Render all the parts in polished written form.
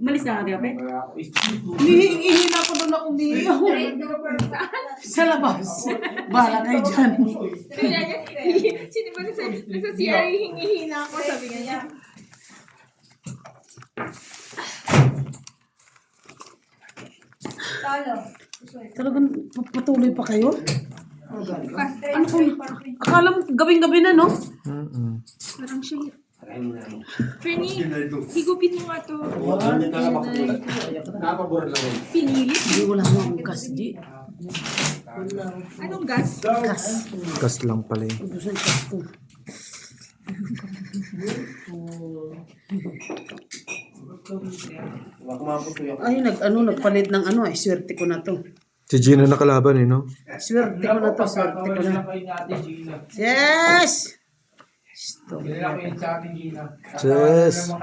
Malis na natin, Ape? Hihina ko doon ako umiiyaw. Sa labas. Bahala kayo dyan. Sino ba nasa CR hingihina ako, sabi niya. Talagang patuloy pa kayo? Ano kung, akala mo gabing-gabi na, no? Parang siya. Frenny, higupin mo nga to. Pinilit. Hindi, wala mo akong gas, di. Anong gas? Gas. Gas lang pala eh. Gusto yung gas ko. Ay, nagpalit ng ano, ay, swerte ko na to. Si Gina nakalaban eh, no? Swerte ko na to, swerte ko na. Yes! Stop. Yes!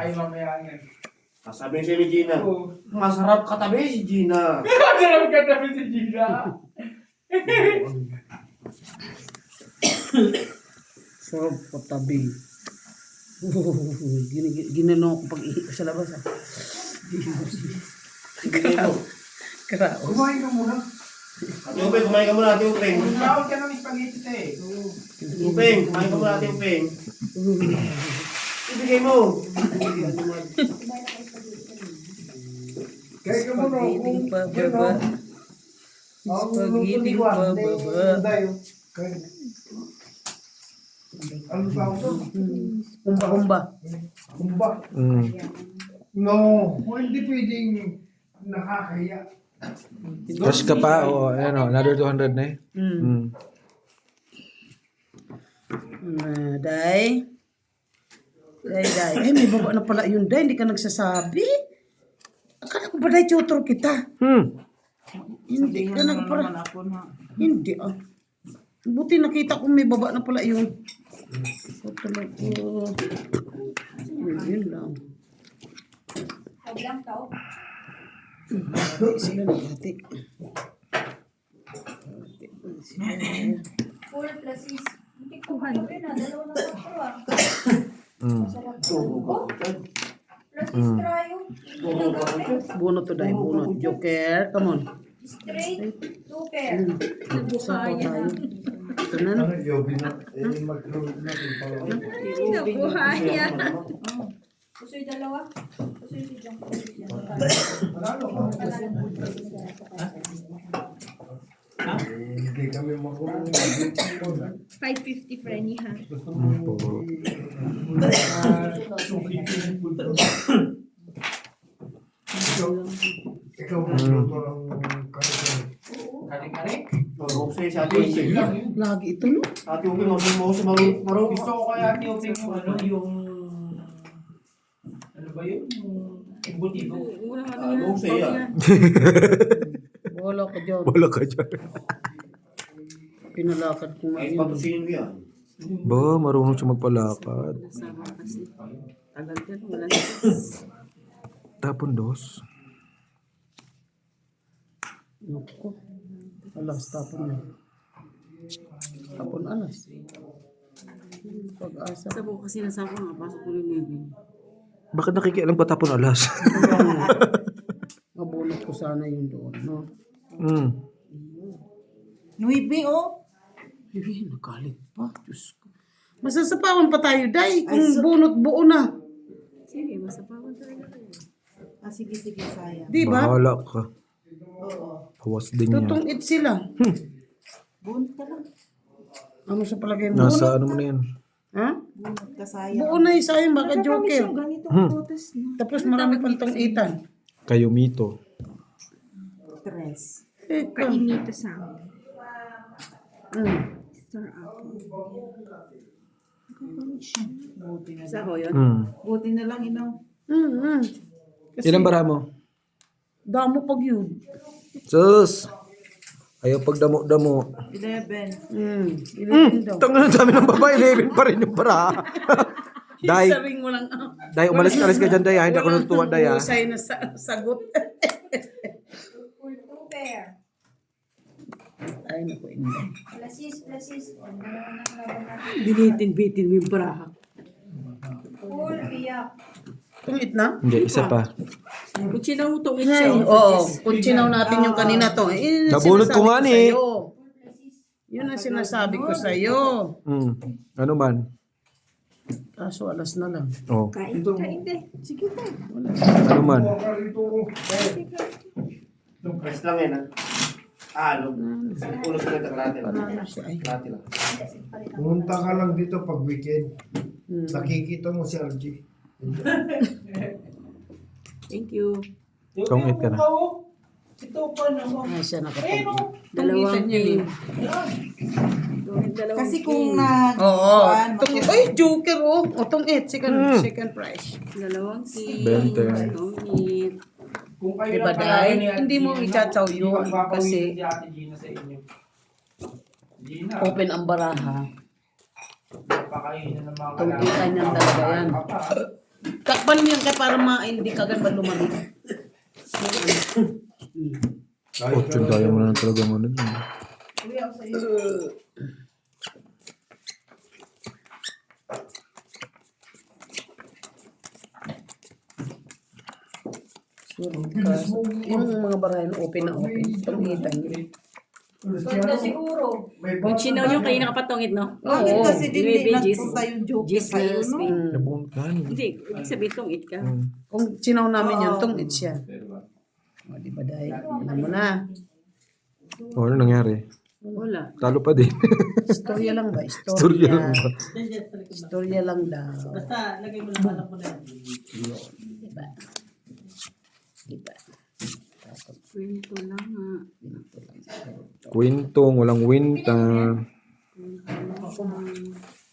Sabi siya ni Gina. Masarap katabi si Gina. Masarap katabi si Gina. Sarap patabi. Ginano ako pag ihi ko sa labas. Karaos. Kumain ka muna. Ate Upeng, kumain ka muna, Ate Upeng. Tawag ka ng spaghetti eh. Upeng, kumain ka muna, Ate Upeng. Ibigay mo. Kaya ka muna. Spaghetti pababa. Spaghetti pababa. Ano tawag to? Humba-humba. Kumba. No, hindi pwedeng nakakahiya. Cash ka pa o ano, another 200 na eh. Day. Day. Ay, may baba na pala yun, Day. Hindi ka nagsasabi. Akala ko ba, Day, tutor kita? Hindi ka nagpara. Hindi, ah. Buti nakita ko may baba na pala yun. Ito talaga. Yun lang. Sila nag-hati. Full plus is. Hindi ko ano rin ah. Dalawa na tatlo ah. Masarap to. Plus is trayo. Bunot to, Day. Bunot. Joker. Come on. Straight. Two pair. Sapo tayo. Ito na, no? Nabuhaya. Gusto yung dalawa? Gusto yung si John. Hindi kami makulong. 550 Frenny ha. Ikaw magluto ng kare-kare. Kare-kare? Marunong sa'yo si Ate Upeng. Lagi ito, no? Ate Upeng, marunong mo sa marunong. Gusto ko kaya Ate Upeng yung ano, yung... Ano ba yun? Yung butigo. Marunong sa'yo yan. Wala ka dyan. Wala ka dyan. Pinalakad ko nga Kahit yun. patusinin mo yan. Ba, marunong siya magpalakad. Tagal dyan. Wala Tapon dos. Naku. Alas, tapon na. Tapon alas. Pag-asa. Sabi ko kasi nasabi nga, pasok ko yung Navy. Bakit nakikialam pa tapon alas? Mabunot ko sana yun doon, no? Nuibi, oh. Ay, nagalit pa. Diyos ko. Masasapawan pa tayo, Day. Kung bunot buo na. Sige, masapawan talaga tayo. Sige, sayang. Di ba? Bahala ka. Oo. Hawas din niya. Tutong it sila. Bunot ka lang. Ano sa palagay mo? Nasa ano mo na yan? Ha? Bunot ka, sayang. Buo na yung sayang, baka joker. Ganitong photos na. Tapos marami pang tong itan. Kayo mito. Tres. Eka. Kainito sa amin. Star apple. Buti na lang. Sa ko yun? Buti na lang, inaw. Ilan bara mo? Damo pag yun. Sus! Ayaw pagdamo-damo. 11. 11 daw. Tangan ang dami ng babae, 11 pa rin yung bara. Day, Isa ring walang Day, umalis-alis ka dyan, Day. Hindi ako natutuwa, Day. husay na sagot. Full two pair. Ay, naku, hindi. Plus is. Ang dalawa na kalaban natin. Binitin mo yung baraha. Full biyak. Tungit na? Hindi, isa pa. Kutsinaw mo itong Ay, itsaw. oo. Kutsinaw natin yung kanina to. Eh, yun ang Nabunot ko sinasabi nga ni. sa'yo. Yun ang sinasabi ko sa'yo. Ano man? Kaso alas na lang. Oh. Kain din. Sige tayo. Ano man? Huwag ka rito. Rest lang yan, ha? Ano? Ulo sa kita, kalate lang. Panalo siya. Ay. Kalate lang. Pumunta ka lang dito pag weekend. Hmm. Nakikita mo si RG. Thank you. Tungit ka na. Ito pa naman. Ay, siya nakapag... Dalawang king. Kasi kung nag... Oo. Tungit. Ay, joker oh. O, tungit. Second prize. Dalawang king. 20. Tungit. Kung kayo Diba, lang pala Day? ni Ate Hindi mo Gina, itatsaw yun ipagpapawiin kasi- si Ate Gina sa inyo. Gina, Open ang baraha. pakainin ng mga Tungkitan niyan talaga yan. Takpan mo yan kaya para hindi ka agad lumamig. Oh, tsundayo mo na talaga mo nun. Yung mga barahan open na open. Tungitan yun. Ganda siguro. Kutsinaw yung kayo nakapatungit, no? Bakit Oo. kasi din Maybe nagpunta yung joke Gis sa'yo, na no? spin. Nabunot ka. Hindi, ibig sabihin tungit ka. Kung sinaw namin yun, tungit siya. O, di ba dahil? Alam mo na. Oh, ano nangyari? Wala. Talo pa din. Istorya lang ba? Storya lang ba? Istorya lang daw. Basta, lagay mo lang alam mo na. Diba? Diba? Kwento lang nga. Kwentong, walang winta.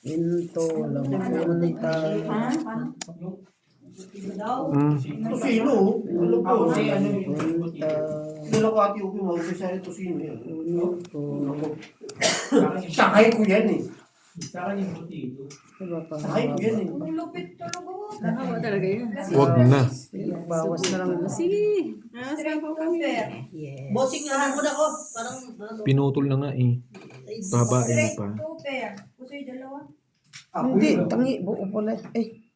Ito, walang punta. Tosino, ano po? Punta. Kilala ko ati Upi, mag-umpisa rin tosino yan. Ito. Sakay ko yan eh. Sa akin yung butido. Diba pa? Sakay ko yan eh. Ang lupit talaga. Nakawa talaga yan. Wag na. Bawas na lang. Sige. Straight cooper. Yes. Bossing lahat mo na ko. Parang, Pinutol na nga eh. Babae na Straight pa. cooper. Gusto yung dalawa? Hindi, tangi. Buo pala.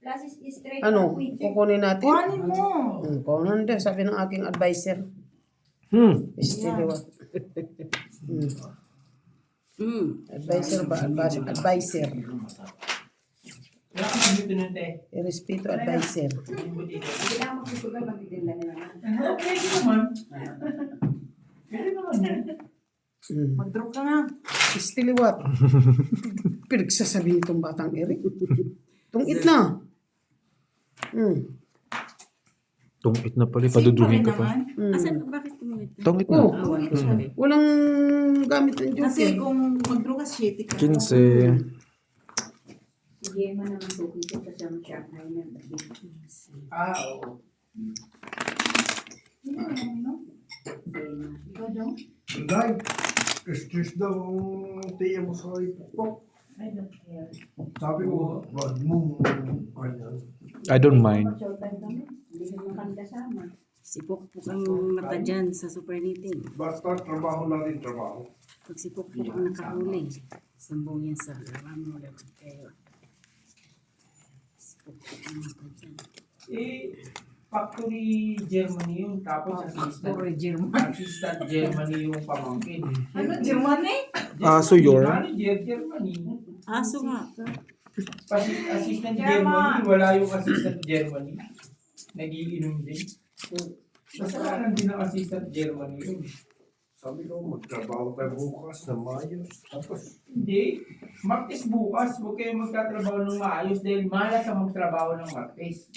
Classes is straight. Ano? Queen. Kukunin natin? kuhanin mo. Kuhanin din. Sabi ng aking advisor. Still what? Advisor ba? Advisor. Wala ka dito nun, te. Irespeto advisor. Yung butido. Hindi na magsusugal, magdidila nila. Pwede naman. Pwede naman yan. Mag-drop ka na. Still what? Pinagsasabihin itong batang Eric. Tungit na. Tungit na pala. Paduduhin ka pa. Asan? Bakit tumingit ka? Tungit na. Oh, walang gamit ng Kasi joker. kung mag-draw ka, shitty ka. 15. Sige mo naman po dito kasi ang sharp na yun. Oo. Ikaw daw? Day, stress daw ang tiya mo sa ipok. I don't care. Sabi ko, wag mo ganyan. I don't mind. Showtime kami. Hindi naman kami kasama. Sipok-pok ang mata dyan sa super knitting. Basta trabaho lang din trabaho. Pag sipok-pok ang nakahuli, sambong yan sa ramo lang kayo. Sipok-pok ang mata dyan. Factory Germany yun. Tapos assistant Germany yung pamangkin. Ano, Germany? So you're? Manager Germany. Aso nga. Assistant Germany. Wala yung assistant Germany. Nagiinom din. Basta lang din ang assistant Germany yun. Sabi ko, magtrabaho tayo bukas na maayos. Tapos, Hindi. Martes bukas. Huwag kayong magtatrabaho ng maayos dahil malas ang magtrabaho ng Martes.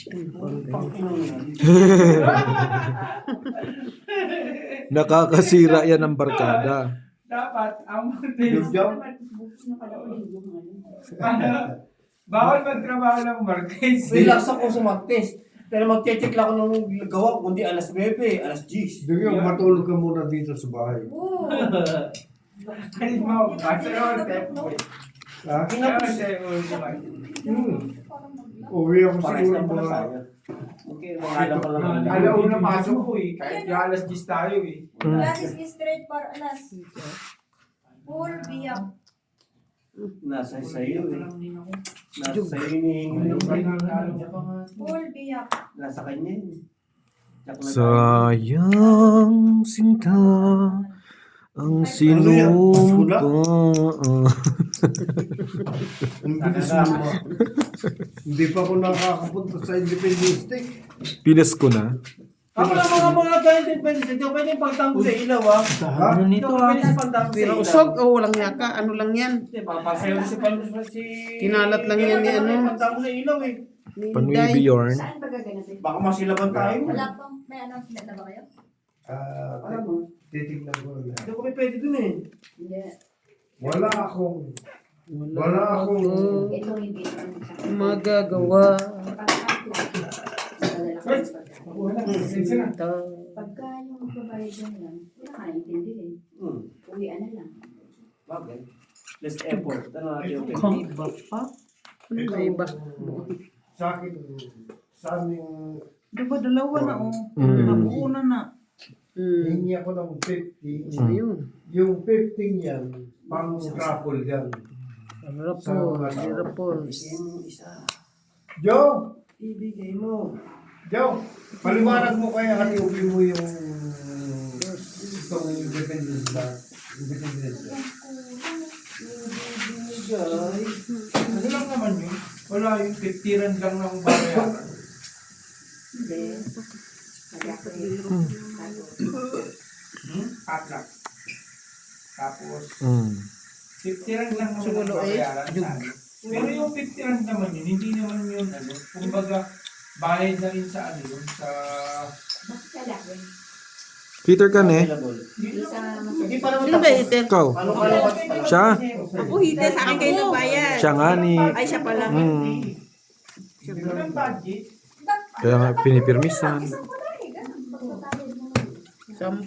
Nakakasira yan ng barkada. Dapat ang Martes. job. Bawal magtrabaho ng Martes. Relax ako sa mag-test. Pero mag-check lang ako ng gawa, kundi alas 9, alas 10. Sige, matulog ka muna dito sa bahay. Oo. Kalit mo, basta naman step mo. Kinapos. Uwi ako Pares siguro lang pala mga... saya. Okay, mga pa lang. Alauna pasok ko eh. Kahit alas 10 tayo eh. Classes is straight para alas. Full biyak. Nasa sa'yo eh. Lang din ako. Nasa sa'yo hinihingi Yung mo. panalo ka pa nga. Full biyak. Nasa kanya eh. Tsak na tayo. Sayang sinta ang sinumpa. Ang bilis mo. Hindi pa ako nakakapunta sa Independence Day. Pinas ko na. Ako lang mga ganyan din pwede. Hindi ko pwede pagtanggol sa ilaw ah. Ha? Hindi ko pwede sa pagtanggol sa Pero ilaw. usog, walang yaka. Ano lang yan? Hindi, papasayaw si Palos si... Kinalat lang yan ni ano. Pagtanggol sa ilaw eh. Panuwi Day. Bjorn. Saan ba gaganapin? Baka masilaban tayo. Wala pang, may announcement na ba kayo? Titignan ko na. Hindi ko pwede dun eh. Hindi. Wala akong Ito hindi. magagawa. Pagka yung magbabayad dyan lang, wala ka naintindihin. Uwian na lang. Bakit? Less effort. Ano natin yung Iba pa? Ano ba iba? sa akin, sa aming Diba dalawa na oh. Mm. Nabuuna na. hingi ako ng 50. Ayun. Yung 50 yan, pang raffle yan. Rapol. Joe! ibigay mo. Joe! Paliwanag mo kaya kasi uwi mo yung itong Independence Day. Independence Day. Ibigay. Ano lang naman yun? Wala yung 50 rand lang ng bayaran. Hindi. Patlak. Tapos, Mm. 50 rand lang naman ang bayaran sa ano. Pero yung 50 rand naman yun, hindi naman yun ano. Kumbaga, bayad na rin sa ano yun, sa... Bakit kalaki? Peter ka ne? Available. Hindi pa naman Sino ba ite? Ikaw. Paano ka naman pala? Siya? Ako, hite sa akin kayo nagbayad. Siya nga ni... Ay, siya pala. Mm. Walang budget. Kaya nga pinipirmisan. Isang kulay, ganun. Pagkatayad mo nun. 10.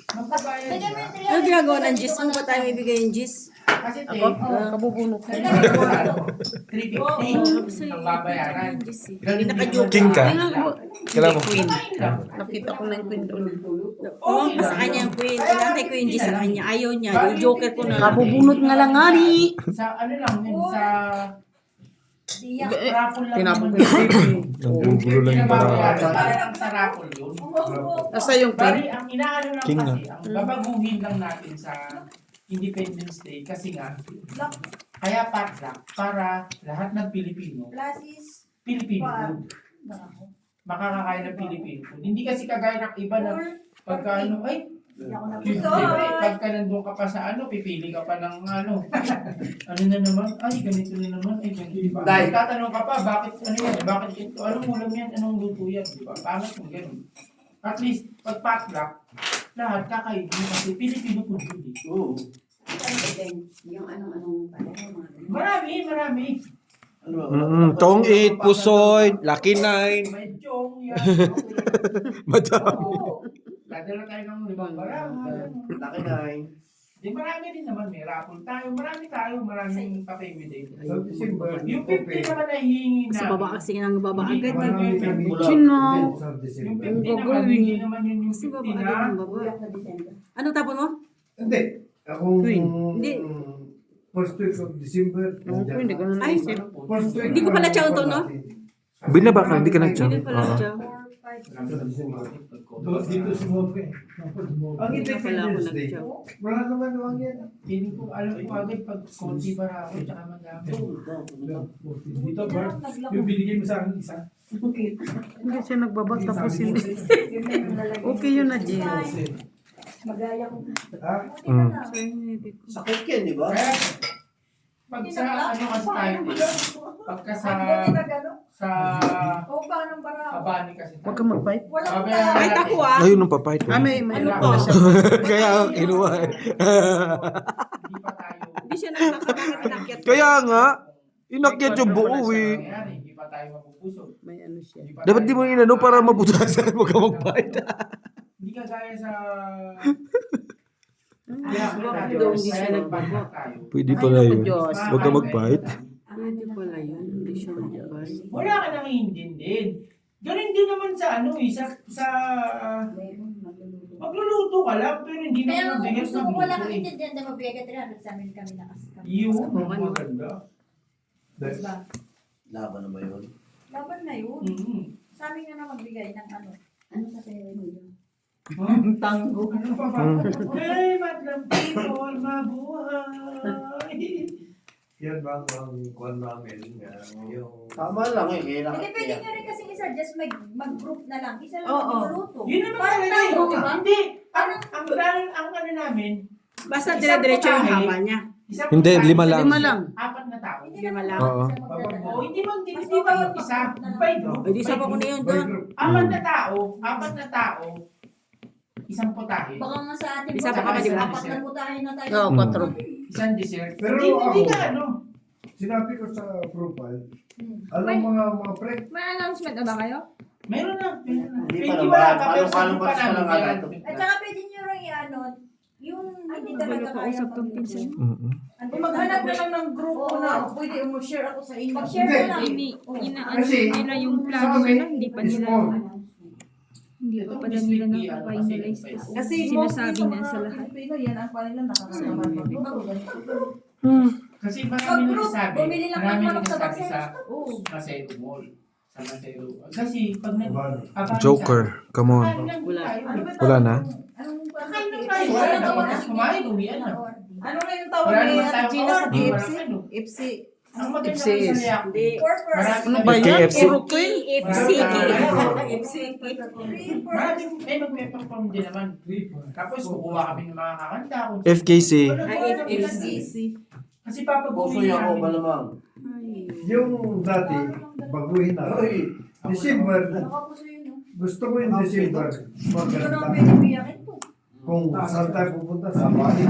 Magbabayad Lagyan mo na. yung 300. Ano ginagawa ng gis? Mo ba tayo ibigay yung gis? Kasi Ako? Kabubunok ko. 350 ang babayaran. Hindi naka-joke. King ka? Kailan mo? Queen. Nakita ko na yung queen doon. Umang pa sa kanya yung queen. Inantay ko yung gis sa kanya. Ayaw niya. Yung joker ko na. Kabubunot nga lang nga ni. Sa ano lang yun, sa Diyak. raffle lang Tinapon ko naman. yung queen. Naggugulo lang yung para. Para lang sa raffle yun. Nasa yung Bali, queen? ang inaano lang King kasi, ang babaguhin lang natin sa Independence Day kasi nga, kaya patlak para lahat ng Pilipino, Classes. Filipino food. Makakakain ng Filipino food. Hindi kasi kagaya ng iba na pagka ano, ay, Hindi ako siyempre, nabuso. pagka nandun ka pa sa ano, pipili ka pa ng ano, ano na naman, ay, ganito na naman, ay, ganito, di ba? Dahil- Tatanong ka pa, bakit, ano yan, bakit ito, anong ulam yan, anong luto yan, di ba? Pangit mo, ganun. At least, pag patlak, lahat kakain mo kasi Filipino food yun eh. Oo. Yung anong pala, yung mga ganun. Marami. Ano ba? Mm, Tong 8, Pusoy, Lucky 9. May chong yan. Madami. Oo. Dadala tayo ng limang barang. Laki na eh. Di marami rin naman, may raffle tayo. Maraming papemili. Sa December, Yung 50 naman ay hihingi na. Sa baba kasi nang baba agad. marami kami. Sino? Sa Yung December. 50 naman, hindi naman yun yung Kasi 50 baba na. agad ng baba. Uyak na December. Anong tapon mo? Hindi. Akong Queen. Hindi. first week of December. Ako po, hindi ko na Ay, naisip. First week Hindi ko pala chow to, no? Binaba ka, hindi ka nag-jump. Hindi pala siya. 4, 5, Dito si Mope. Ang Hindi pala ako Independence Day. nag-chow. Wala naman naman yan. Feeling ko, alam ko agad pag konti para ako, tsaka madami. Dito ba? Yung binigay mo sa akin isa. Hindi siya nagbaba tapos hindi. Okay yun na, Jill. magaya ko. Ha? Mm. Sakit yan, di ba? Kaya, pag sa ano kasi tayo, pagka sa O ba ng bara? Abani kasi tayo. Huwag ka mag-fight. Wala Sabi, Kahit ako ah. Ayun ang papayt ko. Ah, may Ano ano to? pa siya. Kaya kinuha eh. Hindi pa tayo. Hindi siya nakakakit inakyat. Kaya nga, inakyat yung buo eh. Hindi pa tayo mapupusog. May ano siya. Hindi pa Dapat tayo- di mo inano para mabutasan mo ka mag-fight. Hindi ka gaya sa... Bakit daw hindi siya nagbaba? Pwede pala yun. Diyos. Huwag ka mag-fight. Pwede pala yun. Hindi siya nagbaba. Wala ka nang hindin din. Ganun din naman sa ano eh, sa Mayroon, magluluto Magluluto ka lang, pero hindi Kaya naman kung mabigat gusto na mo wala kang bigay. intindihan na mabigay ka 300 sa amin kami nakasama. Yun, Sabukan mo. maganda. Diba? Laban na ba yun? Laban na yun. Mm-hmm. Sa amin nga na magbigay ng ano. Ano sa pera mo yun? Tango. Ano pa ba? Hey, madlang people, mabuhay. Yan ba ang kwan namin? Yung... Tama lang eh. Kailangan Hindi, pwede nyo rin kasi isa-adjust mag-group na lang. Isa lang Oo. magluluto. Yun naman Parang talaga tango, yun. diba? Hindi. Ang ano namin, Basta Isang dire-diretso yung putahe. haba niya. isang Hindi, putahe, 5 lang. 5 lang. 4 na tao. Hindi Lima naman lang. Oo. isa magdadala. O, hindi man, Mas hindi ba okay yung isa? mag-group na lang. By group. Ay, di sa ko na yun By doon. group. 4 na tao, isang putahe, Baka nga sa atin Isa pa baka ka, di ba? apat na putahe na tayo. Oo, 4. isang dessert. Pero Hindi ako- ka ano. Sinabi ko sa profile, Hmm. anong mga pre? May announcement na ba kayo? Meron na. Hindi Hindi pa wala naman. pa, Paano pero sabi paano pa ba namin lang yan. ito? At saka pwede nyo rin i-ano, yung hindi talaga kaya kausap tong pinsan. Mm-mm. Maghanap na lang ng grupo Oo. na pwede mo share ako sa inyo. Mag-share na lang. Inaano Kasi, nila yung plano sa amin, nila, hindi pa nila small. hindi pa pala nila na-finalize. Kasi Sinasabi mostly na sa sa mga lahat. Pilipino, yan ang kanila nakakalaman mo. Kasi marami Mag-group, nagsasabi. bumili lang ng Marami manok sa nagsasabi sa Barcelos. Masero Mall. Sa Masero. Kasi pag nag... Abano. abang Joker, come on. Wala. Wala na? Anong Kakain lang tayo. Wala na oras kumain. Uwian na. Ano na yung tawag Wala ni naman Ate tayong Gina sa order, KFC? walang ano. KFC. Ang maganda FC ko sa is- React. Hindi. Workers. Ano ba yan? KFC. Puro queen? FC. FC. Maraming may perform din naman. Tapos kukuha kami ng mga kakanta. FKC. Ay, FCC. Kasi Puso papabuhin yung ako namin. malamang. Yung dati, baguhin na. Uy! December, Nakapuso yun, no? gusto ko yung December. Ito na Maganda. ang pwede biyakin to. Kung saan tayo pupunta, sa Bali.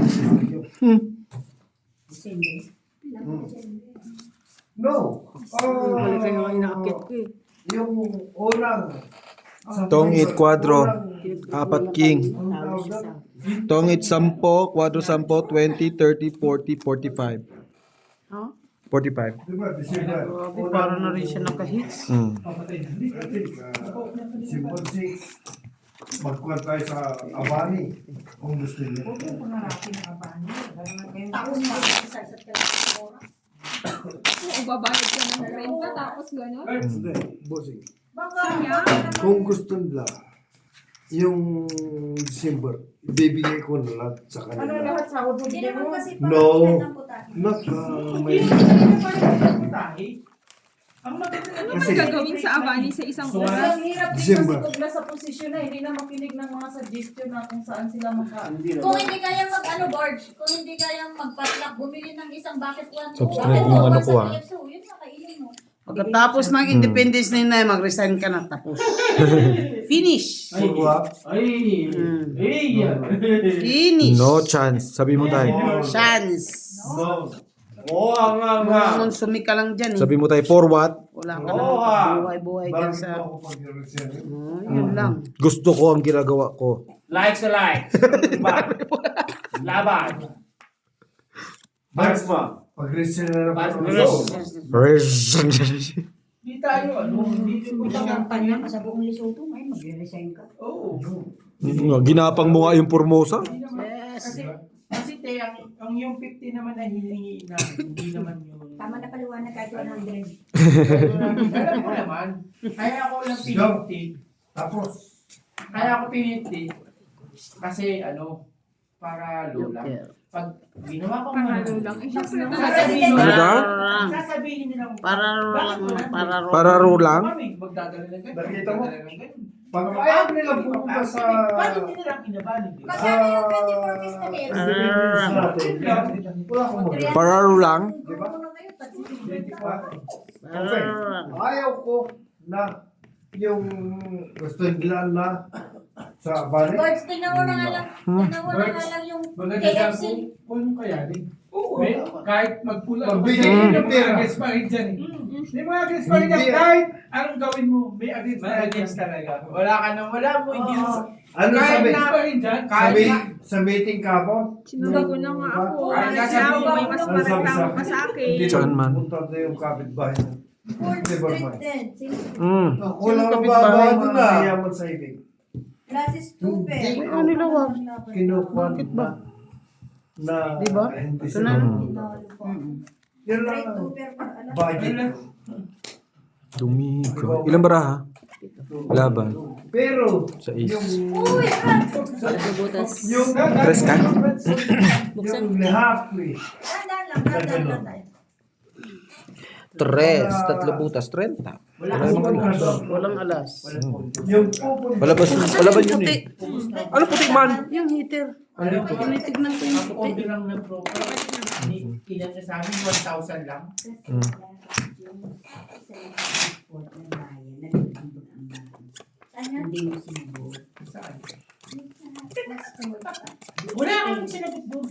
No. Wala kayo nga inaakit ko eh. Yung unang. Tongit, kwadro. Unang- 4 king. Anong tawag doon? Tongit 10, kwadro 10, 20, 30, 40, 45. Huh? 45. Diba, December. Grabe, para na rin siya nakahits. Mm. Simple 6. Magkuhan tayo sa Abani. Kung gusto niyo. Tapos mag-exercise ka lang sa oras. Oo, babayad ka ng renta, tapos gano'n. Hindi, bossing. Baka, Kung gusto nila, yung December, ibibigay ko na lahat sa Ano kanila. lahat sa ako hindi naman kasi No. parang ng putahe. Not may... Ang maganda Ano Kasi- man gagawin sa Avani sa isang So, Kasi oras? ang hirap din December. kasi pag nasa posisyon na hindi na makinig ng mga suggestion na kung saan sila Hindi Kung naman. hindi kayang mag-ano, Barge, kung hindi kayang magpatlak, bumili ng isang bucket one. Subscribe mo ano ko, ah. Yun na, kainin mo. Pagkatapos ng independence ni Inay, mag-resign ka na. Tapos. Finish. Purwa. Ay! Mm. Ay! Finish. No chance. Sabi mo tayo. Chance. No. Oo, nga. Konsumi ka lang dyan eh. Sabi mo tayo, for what? Wala ka Oo, lang buhay-buhay dyan Bakit sa... ako pag-resign? Yun lang. Gusto ko ang ginagawa ko. Likes sa likes. Diba? Laban. Marks mo. Pag-resign na Marks mo. naman. Hindi tayo, ano, hindi ko Kampanya ka sa buong Lesotho, ngayon mag-resign ka. Oo. Ginapang mo nga yung Formosa. Hindi naman. Kasi te, ang yung 50 naman na hihingi na, hindi naman yung... Tama na paliwanag kahit 100. Alam ko naman. Kaya ako lang piniti. Tapos, Kaya ako piniti. Kasi ano, para lola. Pag ginawa ko Panalo lang. Eh, syempre, sasabihin Para nila, lang. sasabihin nila, Para lang. Para lang. Para lang. kami, magdadala ng ganyan. Nakita mo? magdadala ng ganyan. pag ayaw nila pumunta sa... Bakit hindi nila kinabalig? Magkano yung 24 piece na KFC? natin, wala akong magawa. Para lang. Diba? Ano kayo? 24. Okay. Ayaw ko na yung gusto nila na sa balik. Birds, tingnan mo na nga lang. Tingnan mo na nga lang yung KFC. Kung kaya din. Oo. Kahit magpula. Magbigay ng pera. May against pa rin dyan eh. May mga against pa rin dyan. Hindi. Kahit anong gawin mo, may against talaga. Wala ka na, wala mo against. Ano Kahit sabi? na pa rin dyan. Kahit na. Sa meeting ka po? Sinabago na nga ako. Ay, Kasi sabi ako mo, may mas ano sabi mareklamo sa ka sa akin. Hindi Saan man? Punta na yung kapitbahay na. Fourth Never Street mind. din. Sino? Mm. Ako Sino lang ang kapitbahay babae mo doon na? na. Mayaman sa ibig. Glasses tuber. Hindi Ano nila wag? kinukuha Bakit ba? na Di ba? hindi Ito sila na. Yan lang Gray ang tuber para alam. budget. Dumigo. Ilang baraha? Laban. Pero, Sa is. Uy, Butas. yung Tres ka? yung halfway. Dandan lang. Tres. Tatlo butas. 30. Wala Wala namang alas. Walang alas. Yung pupunta. Wala ba yun Puti. eh? Ano puti man? Yung heater. Tinitignan ko yung Ako puti. konti lang ng broker. Ilan niya sa amin, 1,000 lang. Saan? Wala akong sinagot doon.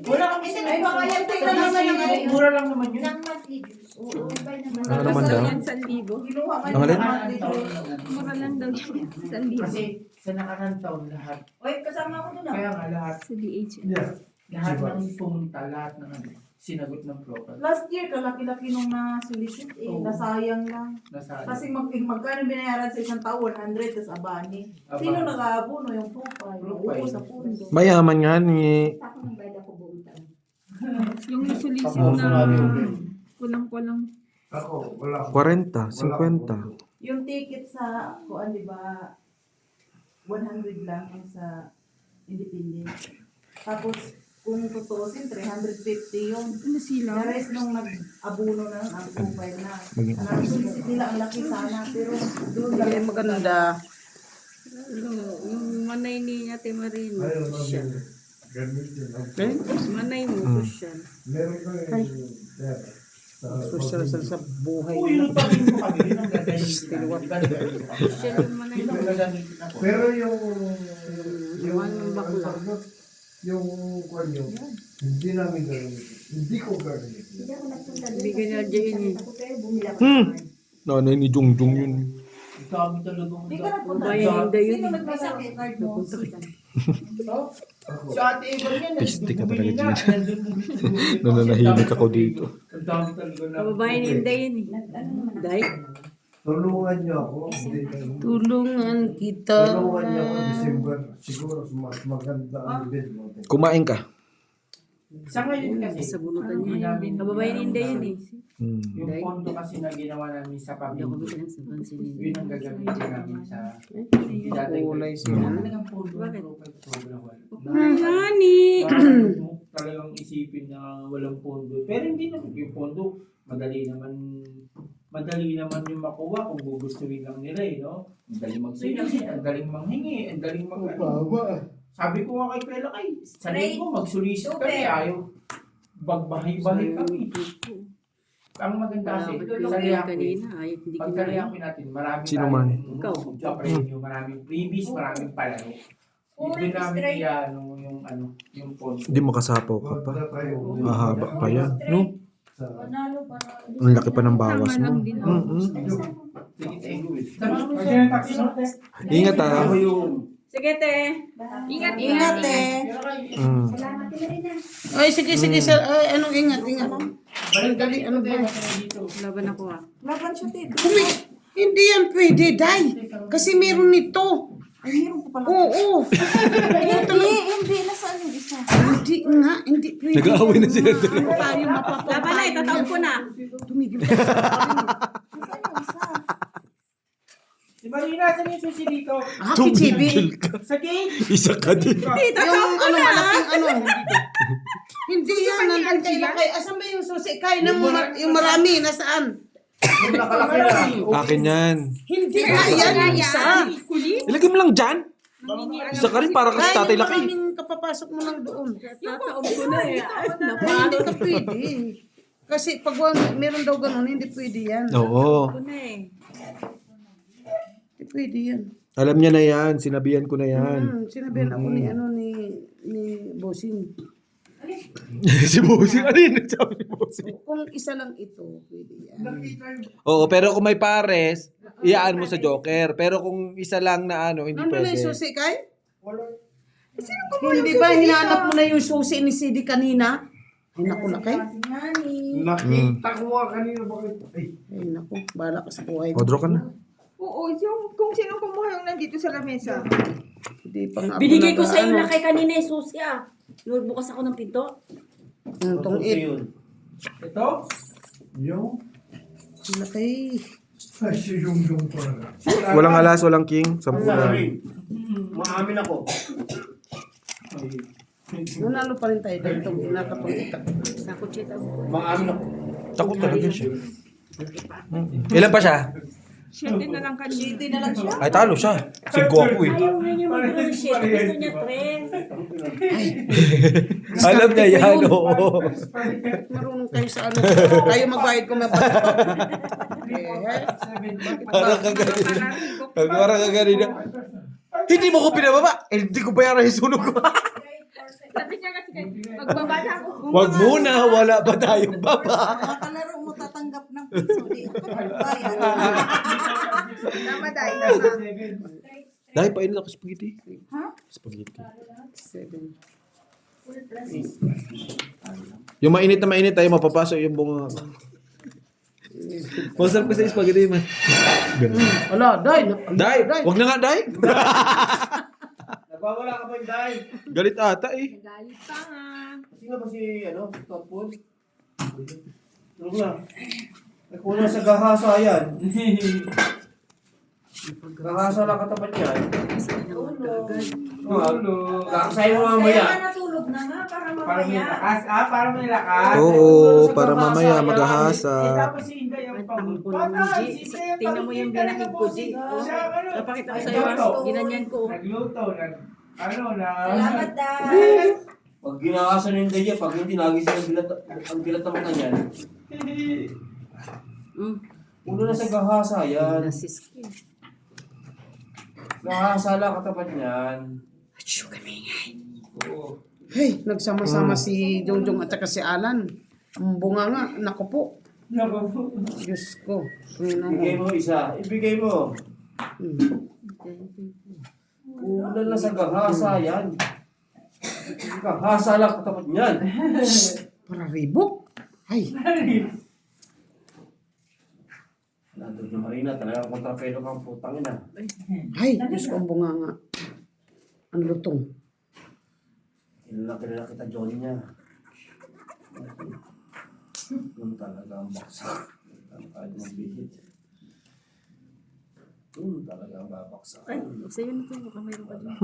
Wala akong Ay, baka yan, tingnan naman naman. Mura lang naman yun. Ng monthly dues. Oo, iba naman. Ano naman daw? Yan, 1,000. Kinuha man Ang alin? yung monthly dues. Mura lang daw yung 1,000. Kasi sa nakarang taon lahat. Oy, kasama ko dun ah. Kaya nga lahat. Sa DH. Yeah. Lahat ng pumunta, lahat ng sinagot ng broker. Last year, kalaki-laki nung na-solicit eh. Oo. Nasayang lang. Nasa Kasi magkano binayaran sa isang taon? 100, tas abani. Sino nag-aabono? Yung profile. Profile. Oo, sa pundo. Mayaman nga ni. Ako nang bayad ako buong taon. Yung nasulisit Tapos na natin yung kulang-kulang. ako, wala. 40, 50. Yung ticket sa, kuan di ba, 100 lang ang sa independent. Tapos, kung tutuusin, 350 yun. Ano sila? The rest nung nag-abuno na ang profile na. Maging Nasulisit nila ang laki sana, pero doon lang. Hindi maganda. Yung manay ni Ate Marin. Ayaw namin gamitin. Manay mo, social. Meron ka pera. Social sa buhay Uy, nila. yung pagin mo kami, yun ang gagamitin namin. Di ba nagagamitin ako? Social yung manay Yun mo. ang gagamitin ako. Pero yung Yung bakla. yung kwan yun, hindi namin gagamitin. Hindi ko gagamitin. Hindi ako nagpunta doon. Bigyan niya dyan eh. Ako pero bumili ako. Nanay ni Jungjung yun. Ang dami talagang Di ka nagpunta. Babae, hindi yun Sino eh. nagpasakit card mo? Ako. Si Ate Eva yan, Pistik ka bumili talaga, na. Nandun bumili. Nananahimik ako dito. Ang dami talaga na. Kababae ni Inday yun eh. Ano naman Day? Tulungan niyo ako. Hindi. Tulungan kita. Tulungan niyo ako December. Siguro mas maganda ang event mo. Kumain ka. Sa ngayon kasi, Sa bunutan hindi niya. namin- Kababae ni Inday yun eh. Yung pondo kasi na ginawa namin sa Hindi ako pamilya, bilang sa pansin ni yun ang gagamitin namin sa Kulay siya. Talagang pondo ng profile sobrang wala. Honey! Bakit mo talagang isipin na walang pondo. Pero hindi naman yung pondo, madali naman yung makuha kung gugustuhin lang nila eh, no? Ang daling magsulisit, ang daling manghingi, ang daling Sabi ko nga kay Kuya Lakay, sanay ko magsulisit kami, ayaw. Bagbahay-bahay kami. Ang maganda kasi, Salamat sa kayo Liakoy, kanina. Ay, hindi pag ko sa na. Liakoy natin, maraming Sino man? Ikaw. Premyo, maraming freebies, maraming palaro. Doon namin yung pondo. Hindi makasapaw ka pa. Mahaba pa yan. No? Panalo, panalo. Ang laki pa ng bawas Tama lang mo. din. Sige, Sama mo siya. Ingat ah. Ako yung... Sige, te. Ingat, Ingat eh. Salamat din rin ah. Ay, sige, sir. Ay, anong ingat. Balik ano ba? Dito. Laban ako ah. Laban siya, Tito. Hindi yan pwede, Day. Kasi meron nito. Ay, meron pa pala. Oo. Hindi. Nasaan yung isa? Hindi pwede. Nag-aaway na sila. Ano tayo mapapagpayo? Laban na, itatawag ko na. Tumigil ka. Nasaan yung isa? Si Marina, saan yung susi dito? Kichibi. Sa gate? Isa ka din. Yung malaking Hindi yan. Nandun kay Lakay. Asan ba yung susi? Kay yung marami. Nasaan? Yung nakalaki na. Akin yan. Hindi nga yan. Yung isa. Ilagay mo lang dyan. Isa ka rin para kasi tatay laki. Maraming kapapasok mo lang doon. Tataob ko na eh. Ay, hindi ka pwede. Kasi pag meron daw ganun, hindi pwede yan. Oo. Ako na eh. Hindi pwede yan. Alam niya na yan. Sinabihan ko na yan. Sinabihan ako ni Bossing. Si Bossing. Ano yun? Sabi ni Bossing. Kung isa lang ito, pwede yan. Oo, pero kung may pares, iyaan mo sa Joker. Pero kung isa lang na ano, hindi Ano na pwede. yung susi, Kay? Hindi ba hinanap mo na yung susi ni CD kanina? Ay, naku na, Kay. Si Nani. Nakita ko nga kanina bakit. Ay, Ay, naku. Bala ka sa buhay O, draw ka na. Oo, yung kung sino kumuha yung nandito sa lamesa. Hindi pa nga ako Binigay ko sa iyo nag-ano. na kay kanina yung susi ah. Nagbukas ako ng pinto. Tong it. yun. Ito? Yung, Laki. ay, si Yung pa na. Walang alas, walang king. Ano 10 na lang. rin? Maamin ako. Nanalo pa rin tayo dahil itong inakatong ikat. Nakutsita ko. Maamin ako. Takot talaga siya. Ilan pa siya? 7 na lang kanina. 7 na lang siya. Ay, talo siya. 5 ako eh. Ayaw nga niya mag-roll shit. Gusto niya tres. Alam niya yan, oo. Marunong kayo sa ano. Tayo magbayad kung may bato. Parang kaganina. Parang kaganina. Hindi mo ko pinababa. Eh, hindi ko bayaran yung sunog ko. Sabi niya kasi magbaba na ako. Wag muna, wala ba tayong baba? Mga kalaro mo tatanggap ng piso. Di ako magbayad. Tama dahil tama. Dahil pa ako spaghetti. Ha? Spaghetti. 7. Yung mainit na mainit tayo, mapapasok yung bunga. Masarap kasi yung spaghetti man. Wala, day. Day! Wag na nga, Day! Nagwawala ka ba yung dahil? Galit ata eh. Galit pa nga. Sino ba si, Totpod? Ano na? Nagkulang sa gahasa yan. Gahasa lang katapat yan. Kakasayin mo mamaya. Kaya nga natulog na nga para Para may mamaya. lakas. Para may lakas. Oo, para mamaya Eh, maghahasa. tapos si Inday ang Ang pangit. kulo ni G. Tingnan mo yung binahig ko, G. Oh, napakita ko sa'yo. Ginanyan ko. Nagluto. Salamat, Dad. Pag ginahasa ng Inday yan, pag hindi nagising ang bilat ng mata niyan, ulo na sa gahasa yan. Nasis ko. Gahasa lang katapat niyan. Oo. Hey, nagsama-sama si Jongjong at saka si Alan. Ang bunga nga, naku po. Diyos ko. Ibigay mo isa. Ibigay mo. Ulan na sa gahasa yan. Gahasa lang katapat niyan. Para ribok. Ay, Nandun yung Marina, talagang kontrapelo kang putang ina. ay, Diyos ko, ang bunga nga. Ang lutong. Kilala kita, Johnny niya. Yun talaga ang baksak. Kahit magbihit. Yun talaga ang babaksak. Ay, sa'yo na ito. Baka mayroon ka dyan.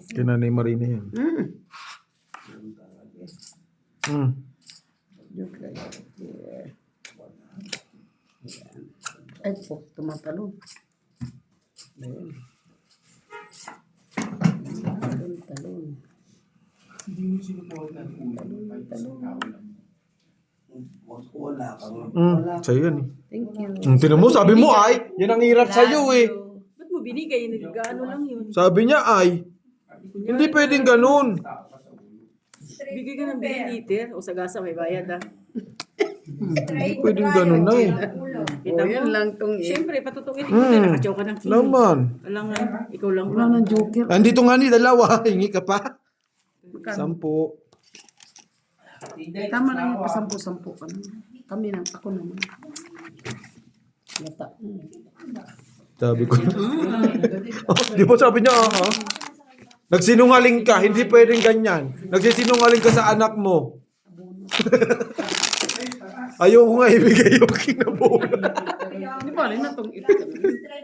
Kinanay Marina yan. Yun talaga. Joke lang. Yeah. Ay po, tumatalon. Ayun. Talon. Hindi mo sinubuhat ng ulo. Wala kang. Sa'yo yan eh. Thank you. Tinan mo, sabi mo ay, yan ang hirap sa'yo eh. Ba't mo binigay? Nagkaano lang yun. Sabi niya ay, hindi pwedeng ganun. Bigay ka ng liter. O sa gasa may bayad ah. Hindi pwedeng ganun na eh. Kita Oh, yan mo? lang tong Siyempre, patutukin ko na nakachaw ka ng king. Laman. Alam nga, ikaw lang. Wala ng joker. Andito nga ni dalawa, hingi ka pa. 10. Tama lang yung pasampu-sampu ka na. Kami na, ako naman. Lata. Sabi ko. Di ba sabi niya, nagsinungaling ka, hindi pwedeng ganyan. Nagsisinungaling ka sa anak mo. Ayoko nga ibigay yung kinabola. Di ba, rin na tong it.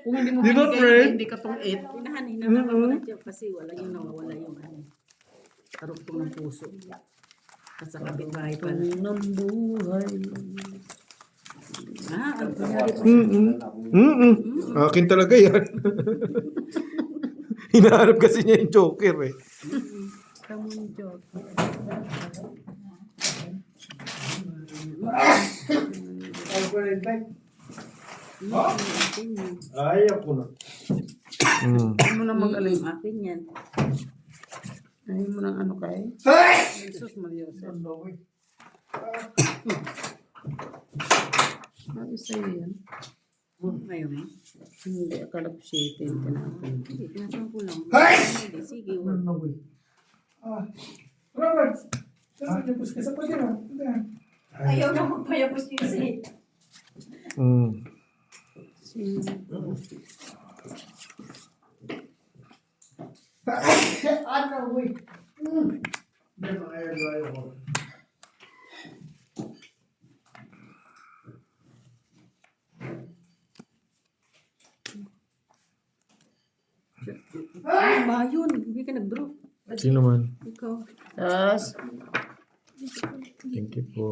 Kung hindi mo Di ba, binigay, friend? hindi ka tong it. Hinahan mo na siya kasi wala yung nawawala yung ano. Karugtong ng puso. At sa kapitbahay pala. Ng buhay. Ang kunyari pa. Akin talaga yan. Hinahanap kasi niya yung joker eh. Kamong joker. Ayaw ko na. Ayaw mo na mag-alay. Akin yan. Ayaw mo ng ano kay? Jesus Maria. Ano sa'yo yan? Ngayon. Hindi, akala ko siya tinapin. Hindi, tinatawag ko lang. Hindi, sige. Robert! Saan niyo ka sa pwede mo? Ayaw na magpayapos kasi. Ano, uy? Hindi, mga ayaw ko. Ba yun? Hindi ka nag-draw. Sino man? Ikaw. Tapos, Thank you po.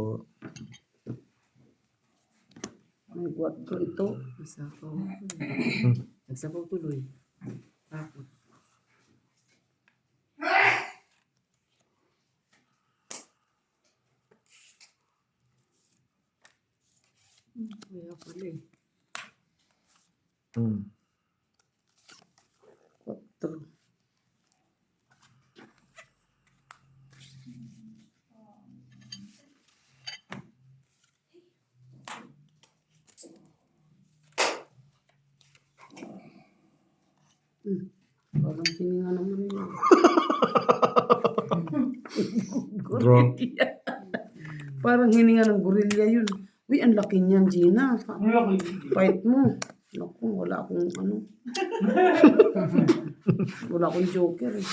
may guwat ko ito. Nagsapaw. Nagsapaw tuloy. Takot. Kaya pala eh. Hmm. 4. Parang hininga naman yun. Draw. Parang hininga ng gorilla yun. Uy, ang laki niyan, Gina. Fight mo. Naku, wala akong ano. Wala akong joker eh.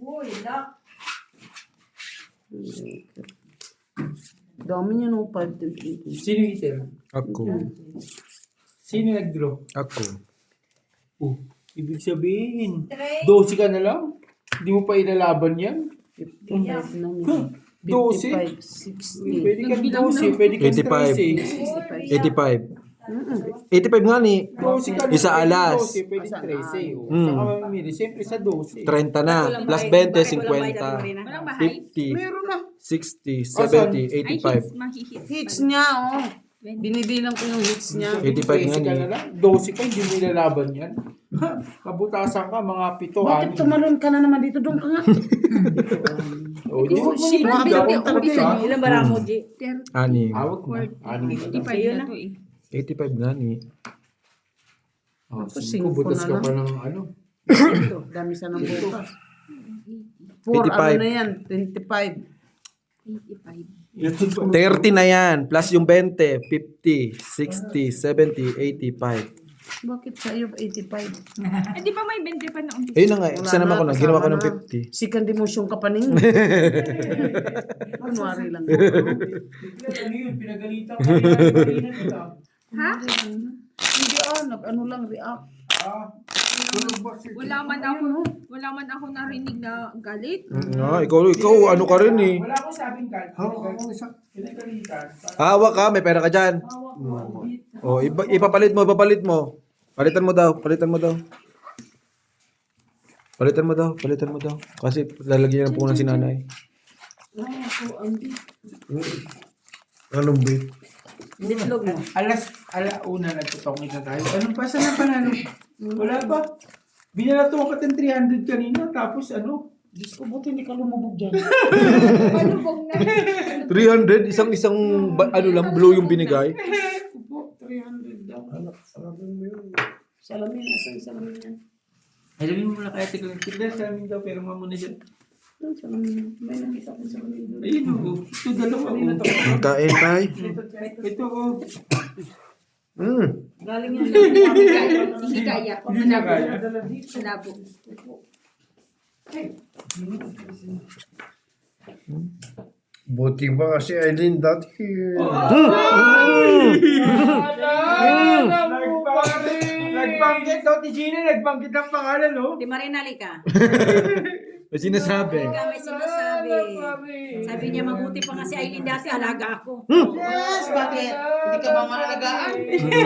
Uy, lock. Joker. Dami niya nung 5 to 8. Sino yung item? Ako. Sino nag-draw? Ako. Oh, ibig sabihin, Three. 12 ka na lang? Hindi mo pa ilalaban yan? 55 naman. 12? 60. Pwede kang 12, pwede kang 85. 85 nga ni. 12 ka na, Isa pwede alas. 12, pwede 13. Oh. Hmm. Saka mamimili, siyempre sa 12. 30 na. Plus 20, 50. Walang bahay? 50. Meron na. 60, Asan? 70, Ay, 85. mahihit. Hits niya, oh. Binibilang ko yung hits niya. 85 nga 13 ka ni. na lang, 12 ka, hindi mo ilalaban yan. Ha, kabutasan ka, mga 7, Bakit tumalon ka na naman dito? Doon ka nga. Oh, di mo Bakit niligawan ako talaga. sa- Ilan ba mo, G? Ani. Awag na. Ano ba? 55 na to eh. 85 nga ni. Oh, Tapos 5 butas singko ka na pa ng ano. Ito, dami sa ng bukas. 4, 85. ano na yan? 25. 85. 30 na yan. Plus yung 20, 50, 60, 70, 85. Bakit sa'yo 85? Eh, di ba may 20 pa na umpisa? Ayun na nga. Isa naman ko na. Ginawa ko ng kasama na. 50. Second emotion ka pa ning. Kunwari lang. Ano yun, pinagalitan ka nila nila. Ha? Hindi nag-ano lang, react. Wala man ako narinig na galit. Ikaw, ano ka rin eh. Wala akong sabing ka. Pinagalitan. Hawak ka, may pera ka dyan. Oh, ipapalit mo. Palitan mo daw. Kasi lalagyan ng punan si nanay. Anong bait? Ditlog mo. Alauna nagtutong na tayo. Anong pa? Saan na panalo? Wala pa. Binalato ka ng 300 kanina, tapos ano? Diyos ko, buti hindi ka lumubog dyan. Malubog na. 300, isang ano lang, blue yung binigay. Opo, 300 daw. Salamin mo yun. Salamin, asan salamin yan? Alamin mo muna kaya tignan sa amin daw, pero mamuna dyan. Ang salamin. May nakita akong salamin doon. Ayun o. Ito dalawa o. Kain tayo. Ito o. Galing yan. Hindi kaya. Hindi niya kaya. Malabo. Buti ba kasi Aileen dati. Nagbanggit daw ti Gina, nagbanggit ang pangalan o. Di marinali ka. May sinasabi. May sinasabi. Sabi niya, mabuti pa nga si Aileen dati, alaga ako. Yes, bakit? Hindi ka ba maalagaan?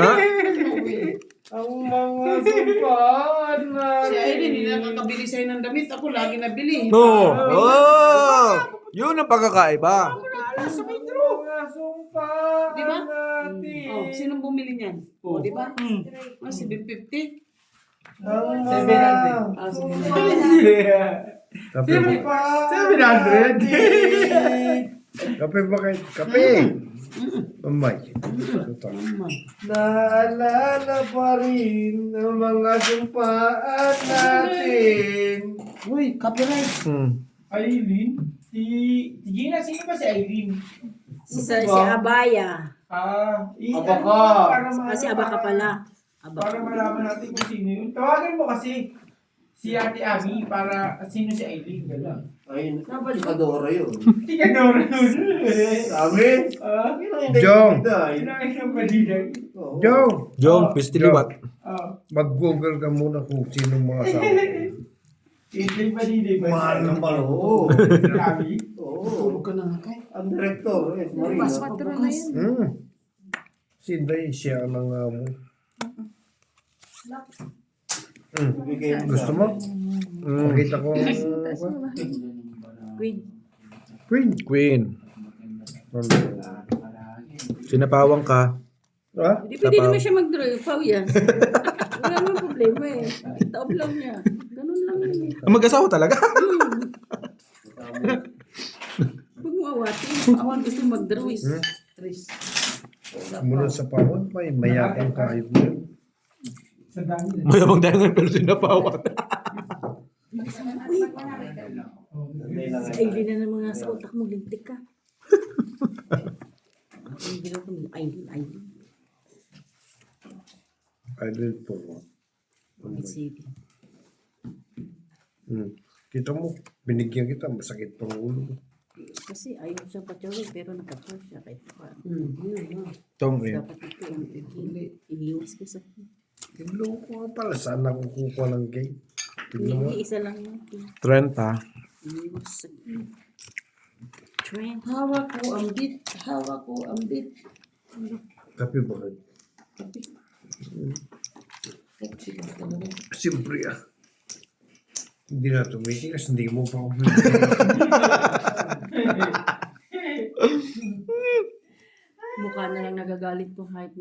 Ha? Ang mga sumpaan na. Si Aileen, hindi nakakabili sa'yo ng damit. Ako lagi nabili. No. Oh! Yun ang pagkakaiba. Mga sumpaan Di ba? natin. Oh, sinong bumili niyan? Oh, di ba? 750. Ang 700. mga... Ah, 700. Kape ba? 700. Kape ba kayo? Kape! Mamay. Naalala pa rin ang mga sumpaan natin. Uy, copyright. Aileen? Si Gina, sino ba si Aileen? Si Abaya. Abaka. Kasi aba ka pala. Para malaman natin kung sino yun. Tawagan mo kasi si Ate Abby para sino si Aileen. Gano'n. Ay, Adora yun. Tika Dora yun. Sabi? Jong. Kinain ng baliday. Jong, Jong, pistiliwat. mag-google ka muna kung sino mga asawa. Hindi baliday ba? Mahal ng malo. Abby. Oo. Tulog ka na nga kay. Ang director, Marina. Patro na yun. Si Day, siya ang mo. Gusto mo? Pakita ko ang Queen. Queen. Sinapawang ka. Ha? Hindi pwede naman siya mag-draw. Pau yan. Wala naman problema eh. Taob lang niya. Ganun lang yun eh. Mag-asawa talaga. Huwag mo awatin. Ako ang gusto mag-draw eh. Tris. Mula sa pawon, may mayakang kahit mo. Sa dami. Mayabang dayangan pero sinapawat. Sa Aileen na naman nga sa utak mo. Lintik ka. Ang ginawa ko nila. Aileen. Idol po. Sige. Kita mo, binigyan kita, masakit pang ulo. Kasi ayaw siya patyawin pero nagka-push siya kahit pa. Tong eh. Dapat ito ang iniwas ko sa Loko nga pala, saan ako kukuha ng cake? Tignan mo. Hindi, isa lang yun. 30. Iniwas sa trend. Hawak ko ang bit. Hawak ko ang bit. Kape ba kayo? Siyempre Hindi na tumitigas, hindi mo pa ako. Mukha na lang nagagalit ko kahit